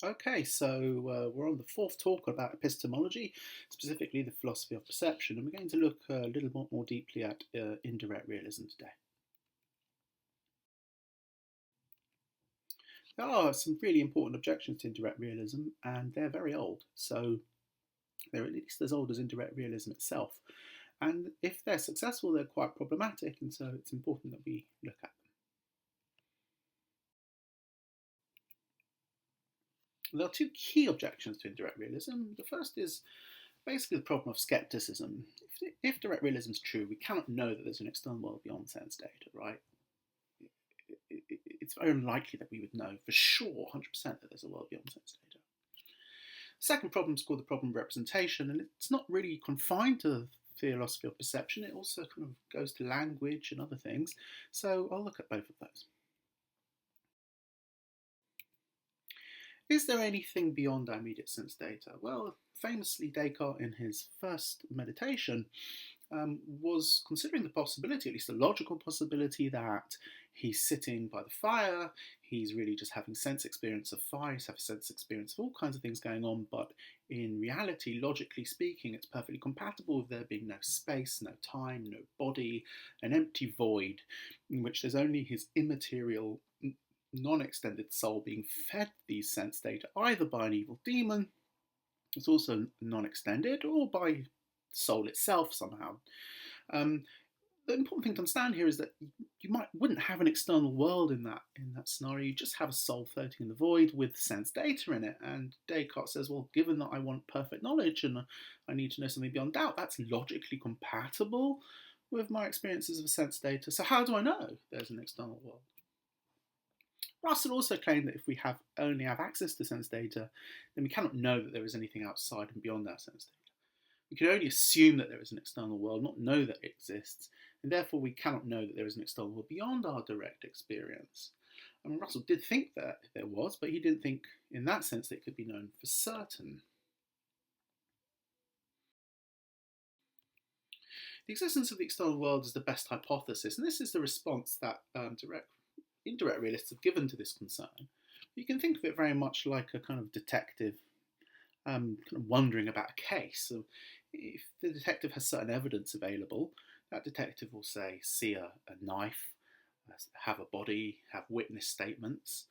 Okay, so we're on the fourth talk about epistemology, specifically the philosophy of perception, and we're going to look a little more deeply at indirect realism today. There are some really important objections to indirect realism, and they're very old. So they're at least as old as indirect realism itself. And if they're successful, they're quite problematic, and so it's important that we look at them. There are two key objections to indirect realism. The first is basically the problem of scepticism. If direct realism is true, we cannot know that there's an external world beyond sense data, right? It's very unlikely that we would know for sure, 100%, that there's a world beyond sense data. The second problem is called the problem of representation, and it's not really confined to the philosophy of perception. It also kind of goes to language and other things. So I'll look at both of those. Is there anything beyond our immediate sense data? Well, famously, Descartes, in his first meditation, was considering the possibility, at least a logical possibility, that he's sitting by the fire, he's really just having sense experience of fire, he's having sense experience of all kinds of things going on, but in reality, logically speaking, it's perfectly compatible with there being no space, no time, no body, an empty void in which there's only his immaterial, non-extended soul being fed these sense data either by an evil demon, it's also non-extended, or by soul itself somehow. The important thing to understand here is that you wouldn't have an external world in that scenario. You just have a soul floating in the void with sense data in it. And Descartes says, well, given that I want perfect knowledge and I need to know something beyond doubt, that's logically compatible with my experiences of sense data. So how do I know there's an external world? Russell also claimed that if we only have access to sense data, then we cannot know that there is anything outside and beyond our sense data. We can only assume that there is an external world, not know that it exists, and therefore we cannot know that there is an external world beyond our direct experience. I mean, Russell did think that there was, but he didn't think in that sense that it could be known for certain. The existence of the external world is the best hypothesis, and this is the response that indirect realists have given to this concern. You can think of it very much like a kind of detective kind of wondering about a case. So if the detective has certain evidence available, that detective will say, see a knife, have a body, have witness statements,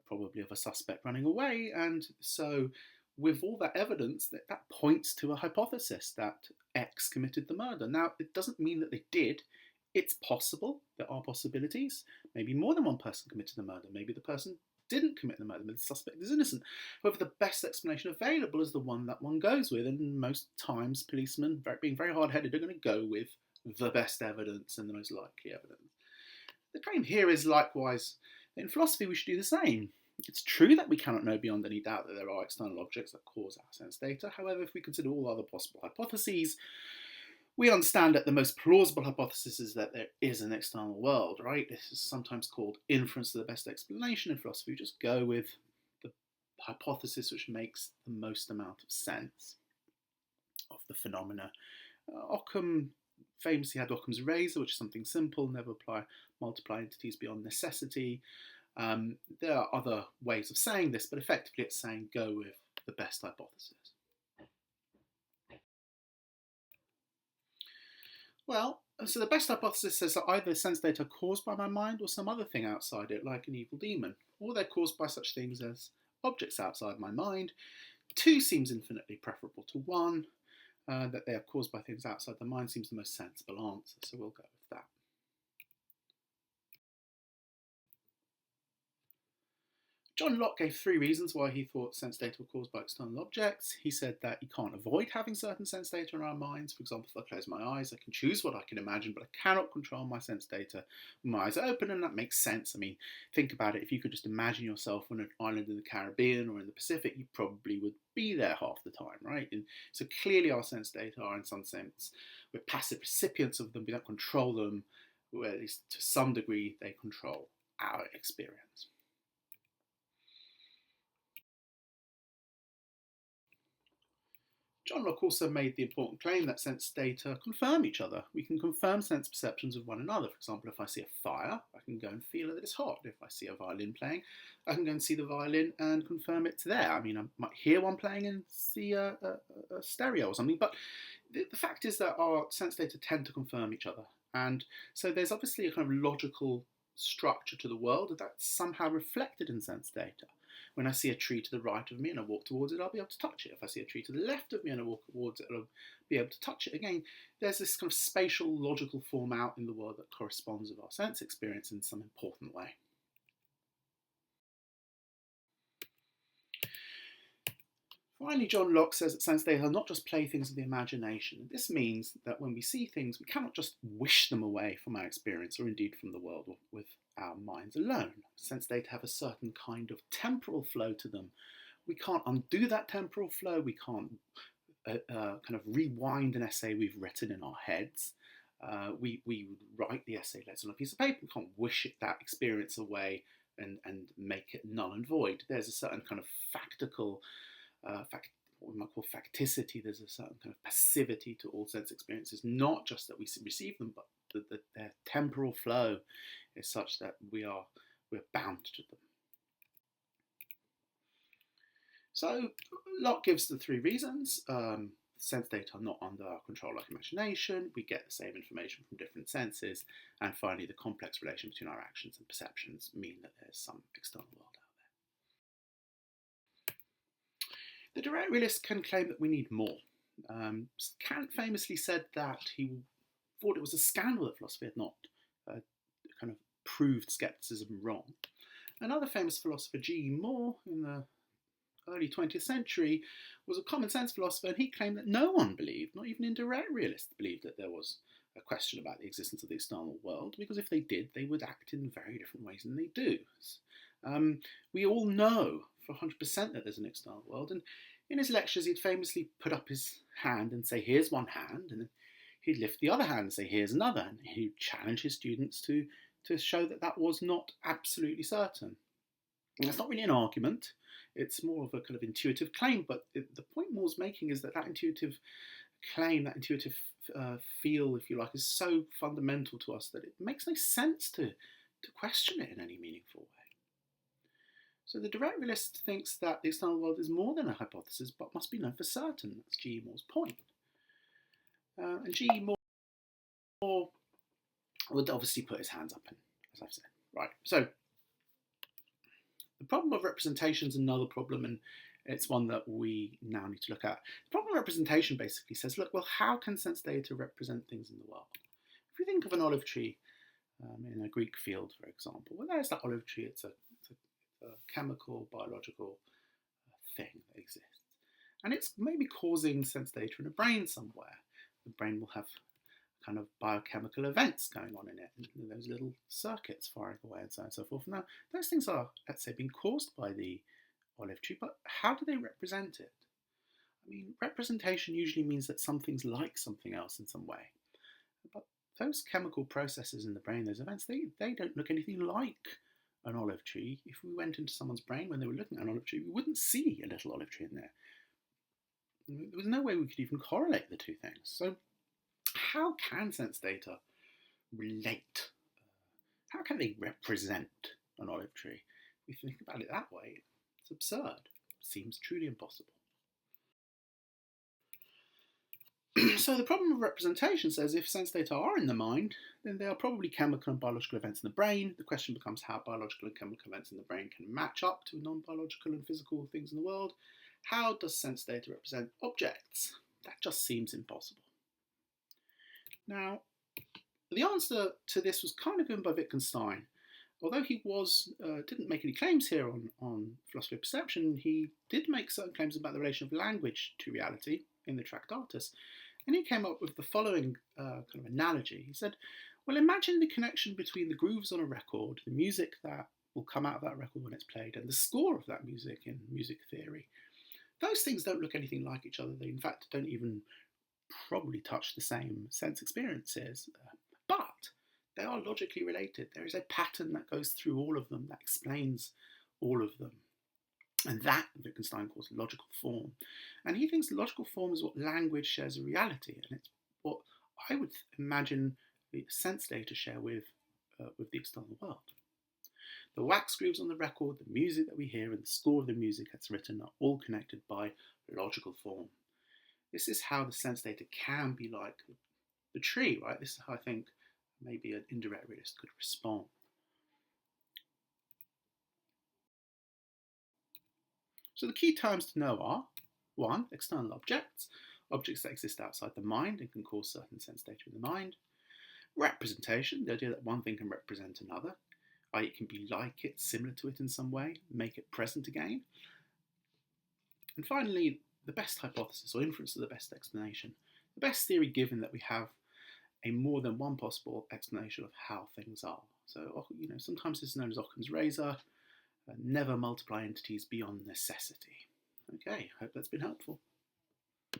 probably of a suspect running away, and so with all that evidence, that points to a hypothesis that X committed the murder. Now, it doesn't mean that they did. It's possible, there are possibilities. Maybe more than one person committed the murder. Maybe the person didn't commit the murder, but the suspect is innocent. However, the best explanation available is the one that one goes with, and most times policemen, being very hard-headed, are going to go with the best evidence and the most likely evidence. The claim here is likewise that in philosophy we should do the same. It's true that we cannot know beyond any doubt that there are external objects that cause our sense data. However, if we consider all other possible hypotheses, we understand that the most plausible hypothesis is that there is an external world, right? This is sometimes called inference to the best explanation in philosophy. We just go with the hypothesis which makes the most amount of sense of the phenomena. Occam famously had Occam's razor, which is something simple, never multiply entities beyond necessity. There are other ways of saying this, but effectively it's saying go with the best hypothesis. Well, so the best hypothesis says that either sense data are caused by my mind or some other thing outside it, like an evil demon, or they're caused by such things as objects outside my mind. 2 seems infinitely preferable to 1. That they are caused by things outside the mind seems the most sensible answer, so we'll go with that. John Locke gave 3 reasons why he thought sense data were caused by external objects. He said that you can't avoid having certain sense data in our minds. For example, if I close my eyes, I can choose what I can imagine, but I cannot control my sense data when my eyes are open, and that makes sense. I mean, think about it. If you could just imagine yourself on an island in the Caribbean or in the Pacific, you probably would be there half the time, right? And so clearly our sense data are, in some sense, we're passive recipients of them. We don't control them, or at least to some degree, they control our experience. John Locke also made the important claim that sense data confirm each other. We can confirm sense perceptions of one another. For example, if I see a fire, I can go and feel that it's hot. If I see a violin playing, I can go and see the violin and confirm it's there. I mean, I might hear one playing and see a stereo or something, but the fact is that our sense data tend to confirm each other. And so there's obviously a kind of logical structure to the world that's somehow reflected in sense data. When I see a tree to the right of me and I walk towards it, I'll be able to touch it. If I see a tree to the left of me and I walk towards it, I'll be able to touch it. Again, there's this kind of spatial, logical form out in the world that corresponds with our sense experience in some important way. Finally, John Locke says that sense data are not just playthings of the imagination. This means that when we see things, we cannot just wish them away from our experience or indeed from the world with our minds alone. Sense data have a certain kind of temporal flow to them. We can't undo that temporal flow. We can't kind of rewind an essay we've written in our heads. We write the essay, let's say, on a piece of paper. We can't wish that experience away and make it null and void. There's a certain kind of factical what we might call facticity. There's a certain kind of passivity to all sense experiences, not just that we receive them, but that their temporal flow is such that we're bound to them. So Locke gives the three reasons. Sense data are not under our control like imagination. We get the same information from different senses. And finally, the complex relation between our actions and perceptions mean that there's some external world out there. The direct realist can claim that we need more. Kant famously said that he thought it was a scandal that philosophy had not kind of proved scepticism wrong. Another famous philosopher, G. Moore, in the early 20th century, was a common sense philosopher, and he claimed that no one believed, not even indirect realists, believed that there was a question about the existence of the external world, because if they did, they would act in very different ways than they do. We all know for 100% that there's an external world, and in his lectures he'd famously put up his hand and say, here's one hand, and then he'd lift the other hand and say, here's another, and he'd challenge his students to show that that was not absolutely certain. And that's not really an argument, it's more of a kind of intuitive claim, but the point Moore's making is that intuitive claim, that intuitive feel, if you like, is so fundamental to us that it makes no sense to question it in any meaningful way. So the direct realist thinks that the external world is more than a hypothesis, but must be known for certain. That's G. Moore's point. And G. Moore would obviously put his hands up, as I've said. Right, so the problem of representation is another problem, and it's one that we now need to look at. The problem of representation basically says, look, well, how can sense data represent things in the world? If you think of an olive tree in a Greek field, for example, well, there's that olive tree. It's a chemical, biological thing that exists. And it's maybe causing sense data in a brain somewhere. The brain will have kind of biochemical events going on in it, and those little circuits firing away and so on and so forth. Now, those things are, let's say, being caused by the olive tree, but how do they represent it? I mean, representation usually means that something's like something else in some way. But those chemical processes in the brain, those events, they don't look anything like an olive tree. If we went into someone's brain when they were looking at an olive tree, we wouldn't see a little olive tree in there. There was no way we could even correlate the two things. So how can sense data relate? How can they represent an olive tree? If you think about it that way, it's absurd. It seems truly impossible. So the problem of representation says if sense data are in the mind, then they are probably chemical and biological events in the brain. The question becomes how biological and chemical events in the brain can match up to non-biological and physical things in the world. How does sense data represent objects? That just seems impossible. Now, the answer to this was kind of given by Wittgenstein. Although he didn't make any claims here on philosophy of perception, he did make certain claims about the relation of language to reality in the Tractatus. And he came up with the following kind of analogy. He said, well, imagine the connection between the grooves on a record, the music that will come out of that record when it's played, and the score of that music in music theory. Those things don't look anything like each other. They, in fact, don't even probably touch the same sense experiences. But they are logically related. There is a pattern that goes through all of them that explains all of them. And that Wittgenstein calls logical form. And he thinks logical form is what language shares a reality, and it's what I would imagine the sense data share with the external world. The wax grooves on the record, the music that we hear, and the score of the music that's written are all connected by logical form. This is how the sense data can be like the tree, right? This is how I think maybe an indirect realist could respond. So the key terms to know are 1. External objects, objects that exist outside the mind and can cause certain sense data in the mind. Representation, the idea that one thing can represent another, i.e. it can be like it, similar to it in some way, make it present again. And finally, the best hypothesis or inference of the best explanation, the best theory given that we have a more than one possible explanation of how things are. So, sometimes this is known as Occam's razor. Never multiply entities beyond necessity. Okay, hope that's been helpful.